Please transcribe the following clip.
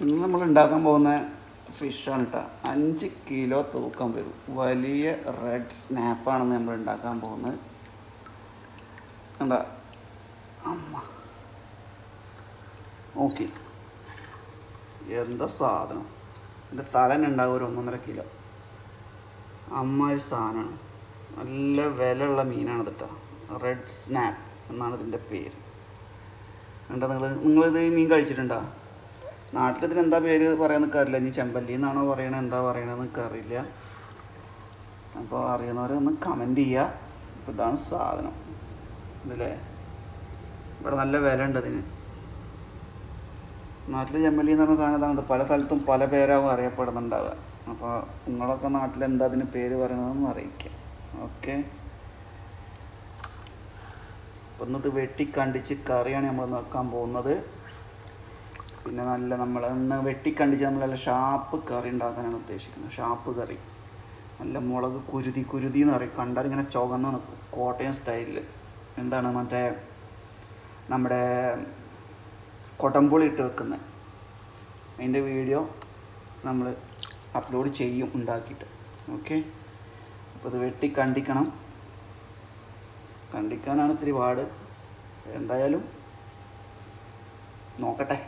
ഇന്ന് നമ്മൾ ഉണ്ടാക്കാൻ പോകുന്ന ഫിഷാണ് കേട്ടോ. 5 കിലോ തൂക്കം വരും. വലിയ റെഡ് സ്നാപ്പാണെന്ന് നമ്മൾ ഉണ്ടാക്കാൻ പോകുന്നത്. എന്താ അമ്മ ഓക്കെ, എന്താ സാധനം. എൻ്റെ തലന് ഉണ്ടാവും ഒരു 1.5 കിലോ. അമ്മാതിരി സാധനമാണ്. നല്ല വിലയുള്ള മീനാണ് കേട്ടോ. റെഡ് സ്നാപ്പ് എന്നാണ് ഇതിൻ്റെ പേര്. കണ്ടോ നിങ്ങളിത് മീൻ കഴിച്ചിട്ടുണ്ടോ? നാട്ടിലിതിന് എന്താ പേര് പറയാൻ നിൽക്കാറില്ല. ഇനി ചെമ്പല്ലി എന്നാണോ പറയണത്, എന്താ പറയണതെന്ന് നിൽക്കാറില്ല. അപ്പോൾ അറിയുന്നവരൊന്ന് കമൻറ്റ് ചെയ്യുക. അപ്പോൾ ഇതാണ് സാധനം. ഇതില്ലേ, ഇവിടെ നല്ല വില ഉണ്ട് ഇതിന്. നാട്ടിൽ ചെമ്പല്ലി എന്ന് പറഞ്ഞ സാധനം ഇതാണ്. പല സ്ഥലത്തും പല പേരാവും അറിയപ്പെടുന്നുണ്ടാവുക. അപ്പോൾ നിങ്ങളൊക്കെ നാട്ടിൽ എന്താ അതിന് പേര് പറയണതെന്ന് അറിയിക്കുക. ഓക്കെ, അപ്പോൾ ഇന്നത് വെട്ടിക്കണ്ടിച്ച് കറിയാണ് നമ്മൾ നോക്കാൻ പോകുന്നത്. പിന്നെ നമ്മളൊന്ന് വെട്ടിക്കണ്ടിച്ച് നല്ല ഷാപ്പ് കറി ഉണ്ടാക്കാനാണ് ഉദ്ദേശിക്കുന്നത്. ഷാപ്പ് കറി, നല്ല മുളക് കുരുതി എന്ന് പറയും. കണ്ടാൽ ഇങ്ങനെ ചുവന്ന് നിൽക്കും, കോട്ടയം സ്റ്റൈലിൽ. എന്താണ് മറ്റേ നമ്മുടെ കൊടംപുളി ഇട്ട് വെക്കുന്നത്, അതിൻ്റെ വീഡിയോ നമ്മൾ അപ്ലോഡ് ചെയ്യും ഉണ്ടാക്കിയിട്ട്. ഓക്കെ, അപ്പോൾ ഇത് കണ്ടിക്കാനാണ് ഇത്തിരി പാട്. എന്തായാലും നോക്കട്ടെ.